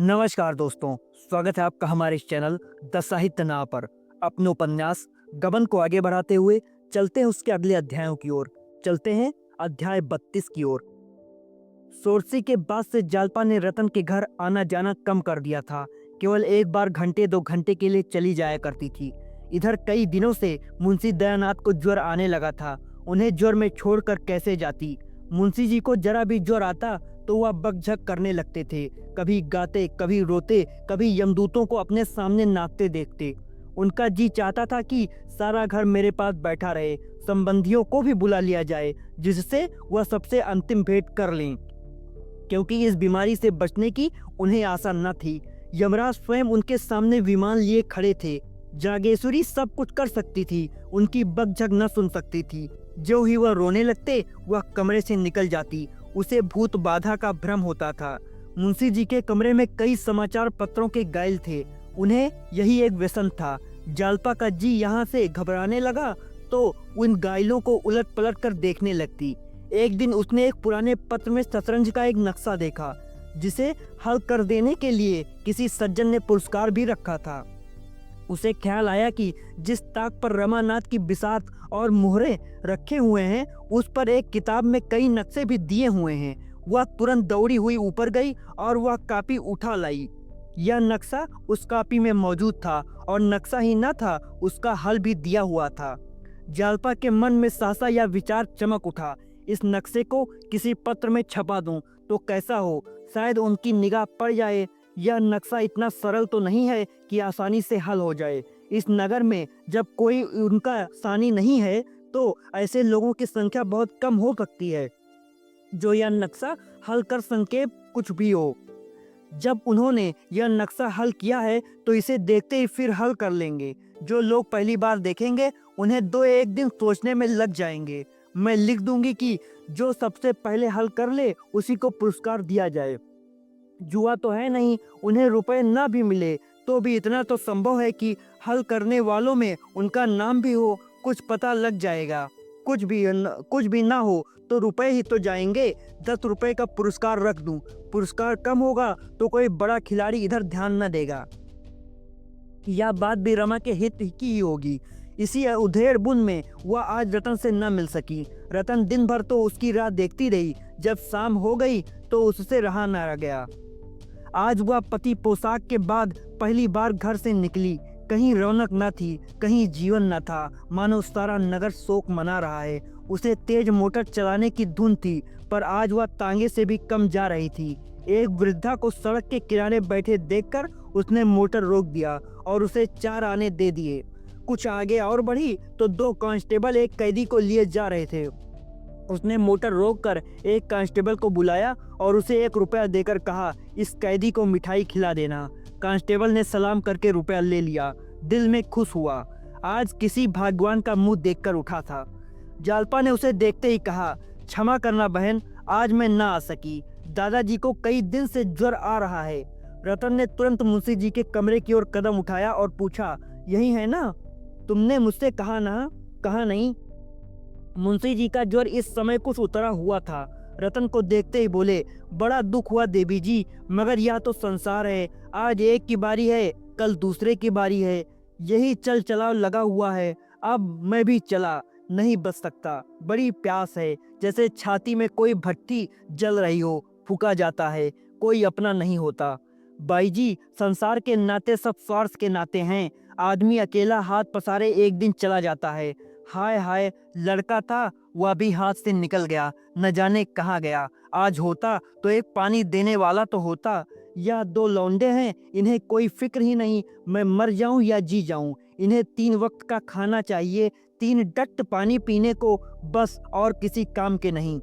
नमस्कार दोस्तों, स्वागत है आपका हमारे इस चैनल द साहित्य नाव पर। अपने उपन्यास गबन को आगे बढ़ाते हुए चलते हैं उसके अगले अध्यायों की ओर। चलते हैं अध्याय 32 की ओर। सोरसी के बाद से जालपा ने रतन के घर आना जाना कम कर दिया था। केवल एक बार घंटे 2 घंटे के लिए चली जाया करती थी। इधर कई दिनों से मुंशी दयानाथ को ज्वर आने लगा था। उन्हें ज्वर में छोड़कर कैसे जाती। मुंशी जी को जरा भी ज्वर आता तो वह बकझक करने लगते थे। कभी गाते, कभी रोते, कभी यमदूतों को अपने सामने नाचते देखते। उनका जी चाहता था कि सारा घर मेरे पास बैठा रहे, संबंधियों को भी बुला लिया जाए, जिससे वह सबसे अंतिम भेंट कर लें, क्योंकि इस बीमारी से बचने की उन्हें आशा न थी। यमराज स्वयं उनके सामने विमान लिए खड़े थे। जागेश्वरी सब कुछ कर सकती थी, उनकी बकझक न सुन सकती थी। जो ही वह रोने लगते, वह कमरे से निकल जाती। उसे भूत बाधा का भ्रम होता था। मुंशी जी के कमरे में कई समाचार पत्रों के गाइल थे। उन्हें यही एक व्यसन था। जालपा का जी यहाँ से घबराने लगा तो उन गाइलों को उलट पलट कर देखने लगती। एक दिन उसने एक पुराने पत्र में शतरंज का एक नक्शा देखा, जिसे हल कर देने के लिए किसी सज्जन ने पुरस्कार भी रखा था। उसे ख्याल आया कि जिस ताक पर रमानाथ की बिसात और मुहरे रखे हुए हैं, उस पर एक किताब में कई नक्शे भी दिए हुए हैं। वह तुरंत दौड़ी हुई ऊपर गई और वह कापी उठा लाई। यह नक्शा उस कापी में मौजूद था, और नक्शा ही न था, उसका हल भी दिया हुआ था। जालपा के मन में सहसा यह विचार चमक उठा, इस नक्शे को किसी पत्र में छपा दूं तो कैसा हो, शायद उनकी निगाह पड़ जाए। यह नक्शा इतना सरल तो नहीं है कि आसानी से हल हो जाए। इस नगर में जब कोई उनका सानी नहीं है, तो ऐसे लोगों की संख्या बहुत कम हो सकती है जो यह नक्शा हल कर संकेत कुछ भी हो। जब उन्होंने यह नक्शा हल किया है तो इसे देखते ही फिर हल कर लेंगे। जो लोग पहली बार देखेंगे, उन्हें 2-1 दिन सोचने में लग जाएंगे। मैं लिख दूंगी कि जो सबसे पहले हल कर ले, उसी को पुरस्कार दिया जाए। जुआ तो है नहीं, उन्हें रुपए ना भी मिले तो भी इतना तो संभव है कि हल करने वालों में उनका नाम भी हो। कुछ पता लग जाएगा। कुछ भी ना हो तो रुपए ही तो जाएंगे। 10 रुपए का पुरस्कार रख दूं। पुरस्कार कम होगा तो कोई बड़ा खिलाड़ी इधर ध्यान न देगा। यह बात भी रमा के हित की ही होगी। इसी उधेड़ बुन में वह आज रतन से न मिल सकी। रतन दिन भर तो उसकी राह देखती रही। जब शाम हो गई तो उससे रहा न गया। आज वह पति पोशाक के बाद पहली बार घर से निकली। कहीं रौनक न थी, कहीं जीवन न था, मानो सारा नगर शोक मना रहा है। उसे तेज मोटर चलाने की धुन थी, पर आज वह तांगे से भी कम जा रही थी। एक वृद्धा को सड़क के किनारे बैठे देखकर उसने मोटर रोक दिया और उसे 4 आने दे दिए। कुछ आगे और बढ़ी तो 2 कांस्टेबल एक कैदी को लिए जा रहे थे। उसने मोटर रोककर एक कांस्टेबल को बुलाया और उसे 1 रुपया देकर कहा, इस कैदी को मिठाई खिला देना। कांस्टेबल ने सलाम करके रुपया ले लिया। दिल में खुश हुआ। आज किसी भाग्यवान का मुंह देखकर उठा था। जालपा ने उसे देखते ही कहा, क्षमा करना बहन, आज मैं ना आ सकी। दादाजी को कई दिन से ज्वर आ रहा है। रतन ने तुरंत मुंशी जी के कमरे की ओर कदम उठाया और पूछा, यही है ना? तुमने मुझसे कहा ना? कहा नहीं। मुंशी जी का ज्वर इस समय कुछ उतरा हुआ था। रतन को देखते ही बोले, बड़ा दुख हुआ देवी जी, मगर यह तो संसार है। आज एक की बारी है, कल दूसरे की बारी है। यही चल चलाव लगा हुआ है। अब मैं भी चला नहीं बच सकता। बड़ी प्यास है, जैसे छाती में कोई भट्टी जल रही हो। फूका जाता है, कोई अपना नहीं होता। बाई जी, संसार के नाते सब स्वार्थ के नाते हैं। आदमी अकेला हाथ पसारे एक दिन चला जाता है। हाय हाय, लड़का था, वह भी हाथ से निकल गया, न जाने कहाँ गया। आज होता तो एक पानी देने वाला तो होता। यह 2 लौंडे हैं, इन्हें कोई फिक्र ही नहीं, मैं मर जाऊं या जी जाऊं। इन्हें 3 वक्त का खाना चाहिए, 3 डट पानी पीने को, बस, और किसी काम के नहीं।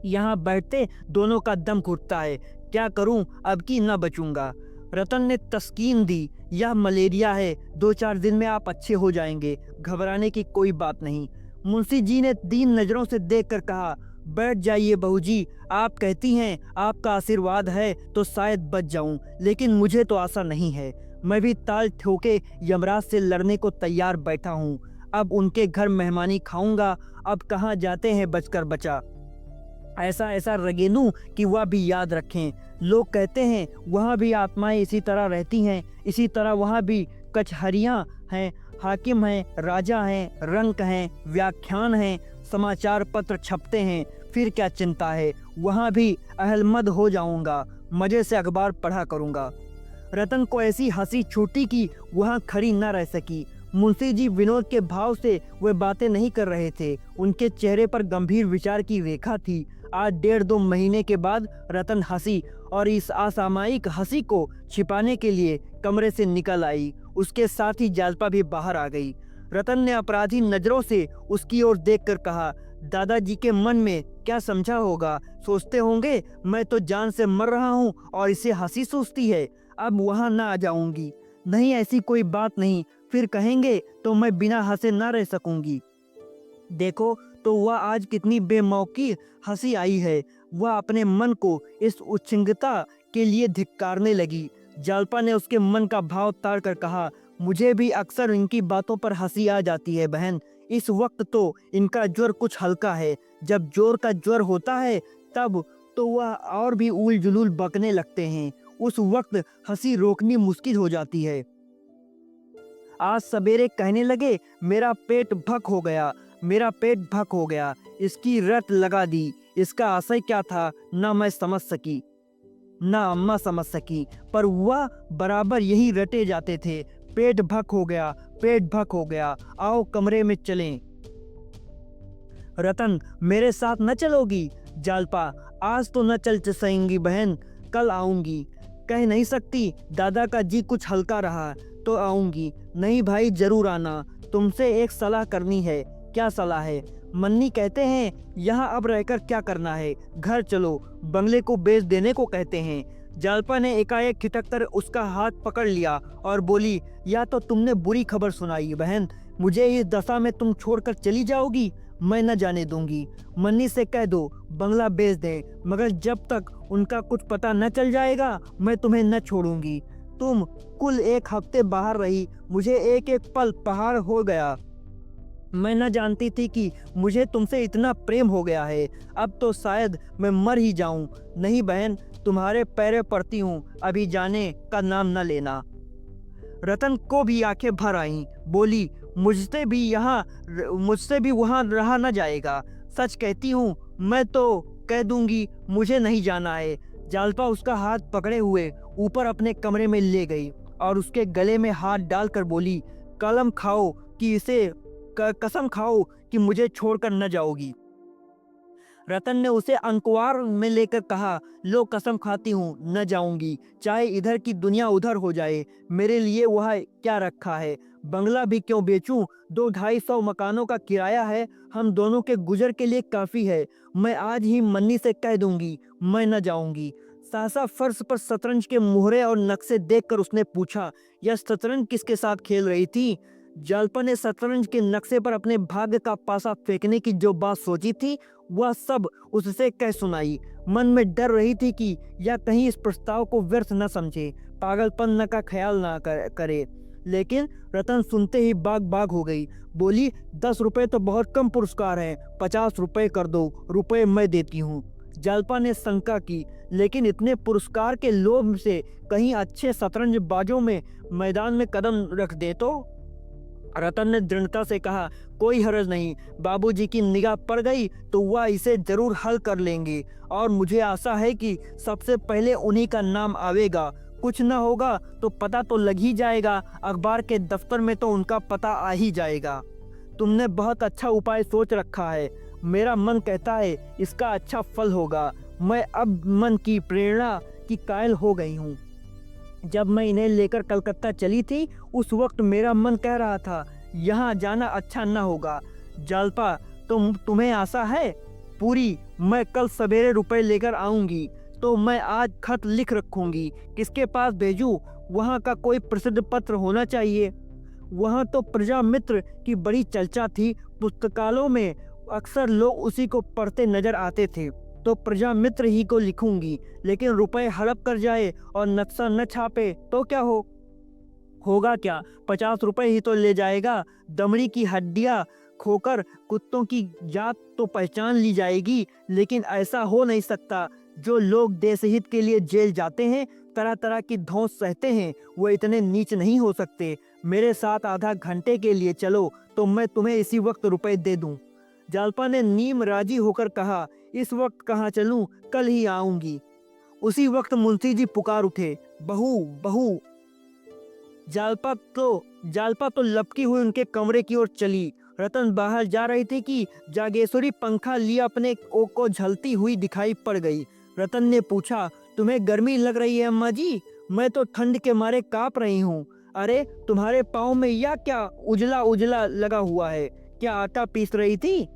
यहाँ बैठते दोनों का दम घुटता है। क्या करूं, अब की न बचूंगा। रतन ने तस्कीन दी, यह मलेरिया है, 2-4 दिन में आप अच्छे हो जाएंगे, घबराने की कोई बात नहीं। मुंशी जी ने दीन नजरों से देखकर कहा, बैठ जाइए बहू जी, आप कहती हैं आपका आशीर्वाद है तो शायद बच जाऊं, लेकिन मुझे तो आशा नहीं है। मैं भी ताल ठोके यमराज से लड़ने को तैयार बैठा हूं। अब उनके घर मेहमानी खाऊंगा। अब कहाँ जाते हैं बचकर बचा। ऐसा ऐसा रगेनू कि वह भी याद रखें। लोग कहते हैं वहाँ भी आत्माएं इसी तरह रहती हैं, इसी तरह वहाँ भी कचहरियाँ हैं, हाकिम हैं, राजा हैं, रंक हैं, व्याख्यान हैं, समाचार पत्र छपते हैं। फिर क्या चिंता है, वहाँ भी अहलमद हो जाऊंगा, मज़े से अखबार पढ़ा करूँगा। रतन को ऐसी हंसी छूटी कि वहाँ खड़ी न रह सकी। मुंशी जी विनोद के भाव से वे बातें नहीं कर रहे थे, उनके चेहरे पर गंभीर विचार की रेखा थी। आज 1.5-2 महीने के बाद रतन हंसी और इस असामयिक हंसी को छिपाने के लिए कमरे से निकल आई। उसके साथ ही जालपा भी बाहर आ गई। रतन ने अपराधी नजरों से उसकी ओर देखकर कहा, दादाजी के मन में क्या समझा होगा? सोचते होंगे मैं तो जान से मर रहा हूँ और इसे हंसी सूझती है। अब वहाँ ना आ जाऊंगी। नहीं, ऐसी कोई बात नहीं। फिर कहेंगे तो मैं बिना हंसे ना रह सकूंगी। देखो तो वह आज कितनी बेमौकी हंसी आई है। वह अपने मन को इस उच्छृंखलता के लिए धिक्कारने लगी। जालपा ने उसके मन का भाव ताड़ कर कहा, मुझे भी अक्सर इनकी बातों पर हंसी आ जाती है बहन। इस वक्त तो इनका ज्वर कुछ हल्का है, जब जोर का ज्वर होता है तब तो वह और भी उल जुलूल बकने लगते हैं। उस वक्त हंसी रोकनी मुश्किल हो जाती है। आज सवेरे कहने लगे, मेरा पेट भक हो गया, मेरा पेट भक हो गया। इसकी रट लगा दी। इसका आशय क्या था ना मैं समझ सकी, ना अम्मा समझ सकी, पर वह बराबर यही रटे जाते थे। पेट भक हो गया, पेट भक हो गया, आओ कमरे में चलें। रतन, मेरे साथ न चलोगी? जालपा, आज तो न चल सकेंगी बहन, कल आऊंगी। कह नहीं सकती, दादा का जी कुछ हल्का रहा तो आऊंगी। नहीं भाई, जरूर आना। तुमसे एक सलाह करनी है। क्या सलाह है? मन्नी कहते हैं यहाँ अब रहकर क्या करना है, घर चलो, बंगले को बेच देने को कहते हैं। जालपा ने एकाएक खिटक कर उसका हाथ पकड़ लिया और बोली, या तो तुमने बुरी खबर सुनाई बहन, मुझे इस दशा में तुम छोड़कर चली जाओगी, मैं न जाने दूंगी। मन्नी से कह दो बंगला बेच दें, मगर जब तक उनका कुछ पता न चल जाएगा मैं तुम्हें न छोड़ूंगी। तुम कुल 1 हफ्ते बाहर रही, मुझे एक एक पल पहाड़ हो गया। मैं न जानती थी कि मुझे तुमसे इतना प्रेम हो गया है। अब तो शायद मैं मर ही जाऊं। नहीं बहन, तुम्हारे पैरे पड़ती हूँ, अभी जाने का नाम न लेना। रतन को भी आंखें भर आईं। बोली, मुझसे भी वहाँ रहा न जाएगा। सच कहती हूँ, मैं तो कह दूंगी मुझे नहीं जाना है। जालपा उसका हाथ पकड़े हुए ऊपर अपने कमरे में ले गई और उसके गले में हाथ डालकर बोली, कसम खाओ कि मुझे छोड़कर न जाओगी। रतन ने उसे अंकवार में लेकर कहा, लो कसम खाती हूँ न जाऊंगी, चाहे इधर की दुनिया उधर हो जाए। मेरे लिए वह क्या रखा है? बंगला भी क्यों बेचूं? 200-250 मकानों का किराया है, हम दोनों के गुजर के लिए काफ़ी है। मैं आज ही मन्नी से कह दूंगी मैं न जाऊंगी। सासा फर्श पर शतरंज के मोहरे और नक्शे देखकर उसने पूछा, यह शतरंज किसके साथ खेल रही थी? जालपा ने शतरंज के नक्शे पर अपने भाग्य का पासा फेंकने की जो बात सोची थी वह सब उससे कह सुनाई। मन में डर रही थी कि या कहीं इस प्रस्ताव को व्यर्थ न समझे, पागलपन न का ख्याल ना करे। लेकिन रतन सुनते ही बाग बाग हो गई। बोली, 10 रुपए तो बहुत कम पुरस्कार है, 50 रुपए कर दो, रुपए मैं देती हूँ। जालपा ने शंका की, लेकिन इतने पुरस्कार के लोभ से कहीं अच्छे शतरंज बाजों में मैदान में कदम रख दे तो? रतन ने दृढ़ता से कहा, कोई हर्ज नहीं, बाबूजी की निगाह पड़ गई तो वह इसे जरूर हल कर लेंगे और मुझे आशा है कि सबसे पहले उन्हीं का नाम आवेगा। कुछ न होगा तो पता तो लग ही जाएगा, अखबार के दफ्तर में तो उनका पता आ ही जाएगा। तुमने बहुत अच्छा उपाय सोच रखा है, मेरा मन कहता है इसका अच्छा फल होगा। मैं अब मन की प्रेरणा की कायल हो गई हूँ। जब मैं इन्हें लेकर कलकत्ता चली थी उस वक्त मेरा मन कह रहा था यहाँ जाना अच्छा न होगा। जालपा, तुम्हें आशा है? पूरी। मैं कल सवेरे रुपए लेकर आऊंगी तो मैं आज खत लिख रखूंगी। किसके पास भेजूं? वहाँ का कोई प्रसिद्ध पत्र होना चाहिए। वहाँ तो प्रजा मित्र की बड़ी चर्चा थी, पुस्तकालयों में अक्सर लोग उसी को पढ़ते नजर आते थे, तो प्रजा मित्र ही को लिखूंगी। लेकिन रुपए हड़प कर जाए और नक्शा न छापे तो क्या होगा क्या? 50 रुपए ही तो ले जाएगा। दमड़ी की हड्डियाँ खोकर कुत्तों की जात तो पहचान ली जाएगी, लेकिन ऐसा हो नहीं सकता। जो लोग देश हित के लिए जेल जाते हैं, तरह तरह की धौंस सहते हैं, वो इतने नीच नहीं हो सकते। मेरे साथ आधा घंटे के लिए चलो तो मैं तुम्हें इसी वक्त रुपए दे दूं। जालपा ने नीम राजी होकर कहा, इस वक्त कहाँ चलूं, कल ही आऊंगी। उसी वक्त मुंशी जी पुकार उठे, बहू बहू। जालपा तो लपकी हुई उनके कमरे की ओर चली। रतन बाहर जा रही थी कि जागेश्वरी पंखा लिए अपने ओ को झलती हुई दिखाई पड़ गई। रतन ने पूछा, तुम्हें गर्मी लग रही है अम्मा जी? मैं तो ठंड के मारे कांप रही हूँ। अरे तुम्हारे पाँव में या क्या उजला उजला लगा हुआ है? क्या आटा पीस रही थी?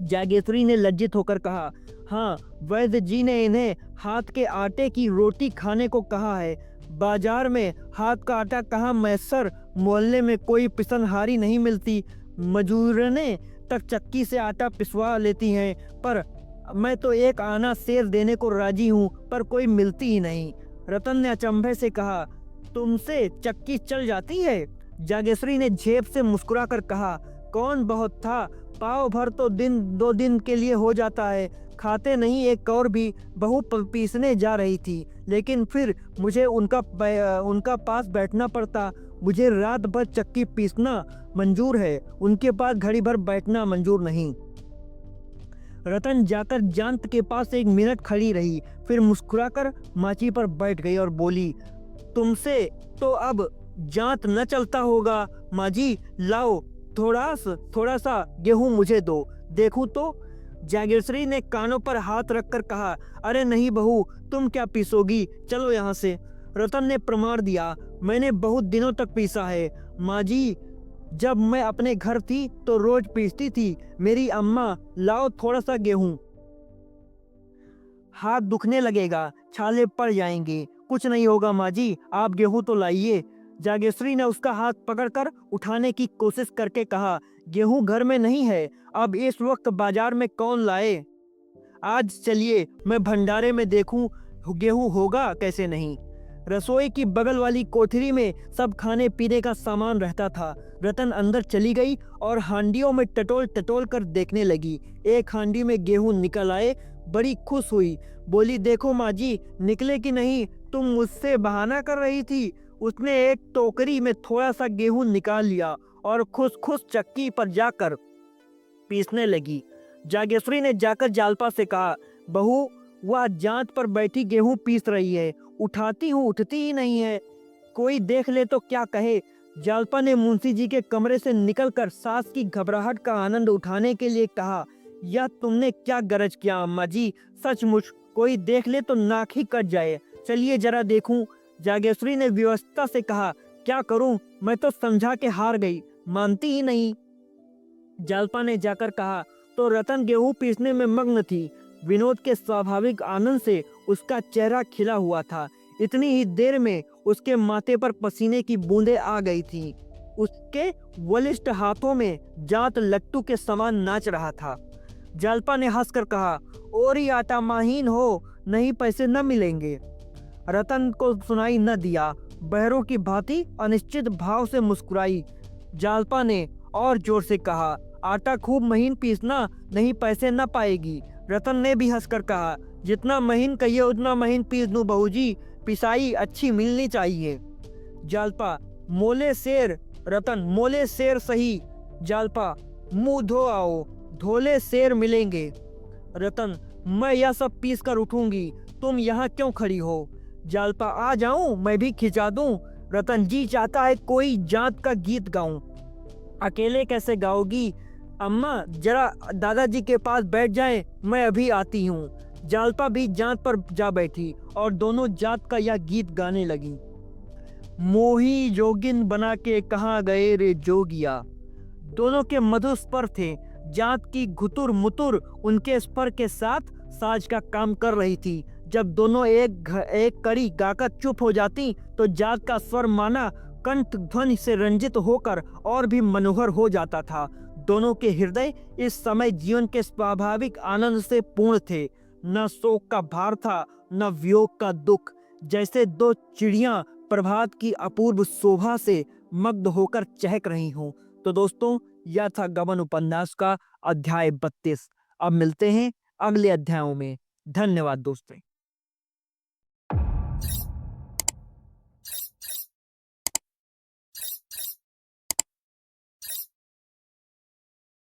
जागेश्वरी ने लज्जित होकर कहा, हाँ, वैद्य जी ने इन्हें हाथ के आटे की रोटी खाने को कहा है। बाजार में हाथ का आटा कहाँ मैसर, मोहल्ले में कोई पिसनहारी नहीं मिलती। मजूरने तक चक्की से आटा पिसवा लेती हैं, पर मैं तो एक आना शेर देने को राजी हूँ, पर कोई मिलती ही नहीं। रतन ने अचंभे से कहा, तुमसे चक्की चल जाती है? जागेश्वरी ने झेप से मुस्कुराकर कहा, कौन बहुत था, पाव भर तो दिन 2 दिन के लिए हो जाता है। खाते नहीं एक और भी। बहू पीसने जा रही थी, लेकिन फिर मुझे उनका पास बैठना पड़ता। मुझे रात भर चक्की पीसना मंजूर है, उनके पास घड़ी भर बैठना मंजूर नहीं। रतन जाकर जांत के पास 1 मिनट खड़ी रही, फिर मुस्कुराकर माची पर बैठ गई और बोली, तुमसे तो अब जांत न चलता होगा। माँ जी, लाओ थोड़ा सा गेहूं मुझे दो, देखूं तो। जागेश्वरी ने कानों पर हाथ रखकर कहा, अरे नहीं बहू, तुम क्या पीसोगी, चलो यहाँ से। रतन ने प्रमाण दिया, मैंने बहुत दिनों तक पीसा है माँ जी। जब मैं अपने घर थी तो रोज पीसती थी मेरी अम्मा। लाओ थोड़ा सा गेहूं। हाथ दुखने लगेगा, छाले पड़ जाएंगे। कुछ नहीं होगा माँ जी, आप गेहूं तो लाइए। जागेश्वरी ने उसका हाथ पकड़कर उठाने की कोशिश करके कहा, गेहूं घर में नहीं है, अब इस वक्त बाजार में कौन लाए। आज चलिए मैं भंडारे में देखूं गेहूं होगा कैसे नहीं। रसोई की बगल वाली कोठरी में सब खाने पीने का सामान रहता था। रतन अंदर चली गई और हांडियों में टटोल टटोल कर देखने लगी। एक हांडी में गेहूं निकल आए, बड़ी खुश हुई, बोली, देखो माँ जी, निकले कि नहीं, तुम मुझसे बहाना कर रही थी। उसने एक टोकरी में थोड़ा सा गेहूं निकाल लिया और खुश खुश चक्की पर जाकर पीसने लगी। जागेश्वरी ने जाकर जालपा से कहा, बहू, वह जांत पर बैठी गेहूं पीस रही है, उठाती हूँ उठती ही नहीं है, कोई देख ले तो क्या कहे। जालपा ने मुंशी जी के कमरे से निकलकर सास की घबराहट का आनंद उठाने के लिए कहा, यह तुमने क्या गरज किया अम्मा जी, सचमुच कोई देख ले तो नाक ही कट जाए। चलिए जरा देखूं। जागेश्वरी ने व्यवस्था से कहा, क्या करूं, मैं तो समझा के हार गई, मानती ही नहीं। जालपा ने जाकर कहा तो रतन गेहूं पीसने में मग्न थी। विनोद के स्वाभाविक आनंद से उसका चेहरा खिला हुआ था। इतनी ही देर में उसके माथे पर पसीने की बूंदें आ गई थीं। उसके बलिष्ठ हाथों में जांत लट्टू के समान नाच रहा था। जालपा ने हंसकर कहा, और ही आटा माहीन हो, नहीं पैसे न मिलेंगे। रतन को सुनाई न दिया, बहरों की भांति अनिश्चित भाव से मुस्कुराई। जालपा ने और जोर से कहा, आटा खूब महीन पीसना, नहीं पैसे न पाएगी। रतन ने भी हंसकर कहा, जितना महीन कहिए उतना महीन पीस दूं बहू जी, पिसाई अच्छी मिलनी चाहिए। जालपा, मोले शेर। रतन, मोले शेर सही। जालपा, मुंह धो आओ, धोले शेर मिलेंगे। रतन, मैं यह सब पीस कर उठूंगी, तुम यहाँ क्यों खड़ी हो। जालपा, आ जाऊं, मैं भी खिंचा दूं। रतन, जी चाहता है कोई जात का गीत गाऊं। अकेले कैसे गाओगी अम्मा, जरा दादाजी के पास बैठ जाएं, मैं अभी आती हूँ। जालपा भी जात पर जा बैठी और दोनों जात का यह गीत गाने लगी। मोही जोगिन बना के कहाँ गए रे जोगिया। दोनों के मधुर स्वर थे। जात की घुतुर मुतुर उनके स्वर के साथ साज का काम कर रही थी। जब दोनों एक कड़ी गाकर चुप हो जाती तो जात का स्वर माना कंठ ध्वनि से रंजित होकर और भी मनोहर हो जाता था। दोनों के हृदय इस समय जीवन के स्वाभाविक आनंद से पूर्ण थे। न शोक का भार था, न वियोग का दुख। जैसे दो चिड़ियां प्रभात की अपूर्व शोभा से मग्न होकर चहक रही हों। तो दोस्तों, यह था गबन उपन्यास का अध्याय 32। अब मिलते हैं अगले अध्यायों में। धन्यवाद दोस्तों।